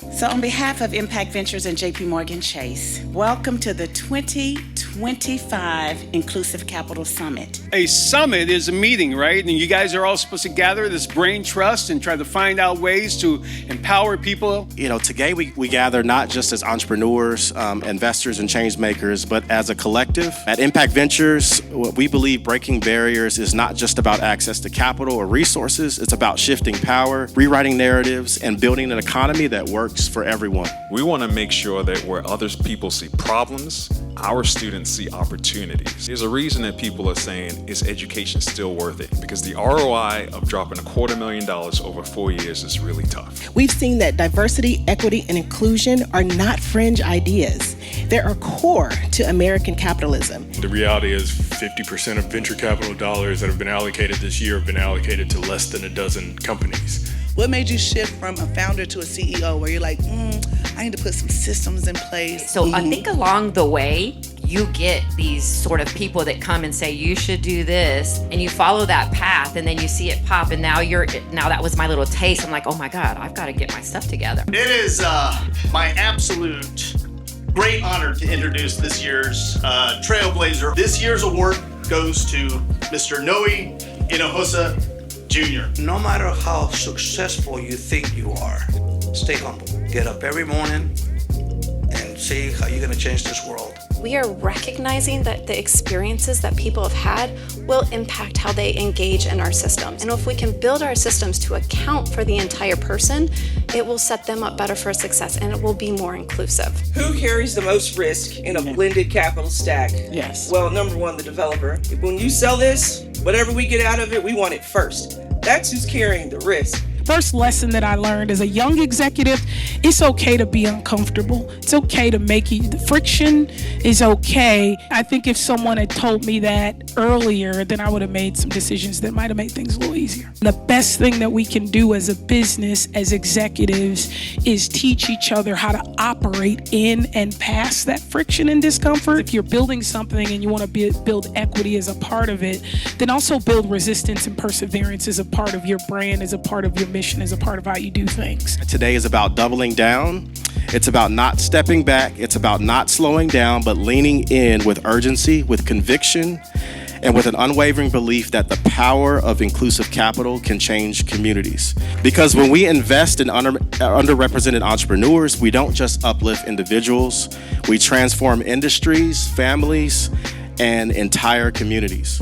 So on behalf of Impact Ventures and JP Morgan Chase, welcome to the 2025 Inclusive Capital Summit. A summit is a meeting, right? And you guys are all supposed to gather this brain trust and try to find out ways to empower people. Today we gather not just as entrepreneurs, investors, and change makers, but as a collective. At Impact Ventures, we believe breaking barriers is not just about access to capital or resources. It's about shifting power, rewriting narratives, and building an economy that works for everyone. We want to make sure that where other people see problems, our students see opportunities. There's a reason that people are saying, is education still worth it? Because the ROI of dropping $250,000 over 4 years is really tough. We've seen that diversity, equity, and inclusion are not fringe ideas. They are core to American capitalism. The reality is 50% of venture capital dollars that have been allocated this year have been allocated to less than a dozen companies. What made you shift from a founder to a CEO where you're like, I need to put some systems in place? So I think along the way, you get these sort of people that come and say, you should do this, and you follow that path, and then you see it pop, and now that was my little taste. I'm like, oh my God, I've got to get my stuff together. It is my absolute great honor to introduce this year's Trailblazer. This year's award goes to Mr. Noe Inohosa Jr. No matter how successful you think you are, stay humble. Get up every morning and see how you're going to change this world. We are recognizing that the experiences that people have had will impact how they engage in our systems. And if we can build our systems to account for the entire person, it will set them up better for success and it will be more inclusive. Who carries the most risk in a blended capital stack? Yes. Well, number one, the developer. When you sell this, whatever we get out of it, we want it first. That's who's carrying the risk. First lesson that I learned as a young executive, it's okay to be uncomfortable. It's okay to make it. The friction is okay. I think if someone had told me that earlier, then I would have made some decisions that might have made things a little easier. The best thing that we can do as a business, as executives, is teach each other how to operate in and past that friction and discomfort. If you're building something and you want to build equity as a part of it, then also build resistance and perseverance as a part of your brand, as a part of your mission, as a part of how you do things. Today is about doubling down. It's about not stepping back. It's about not slowing down, but leaning in with urgency, with conviction, and with an unwavering belief that the power of inclusive capital can change communities. Because when we invest in underrepresented entrepreneurs, we don't just uplift individuals, we transform industries, families, and entire communities.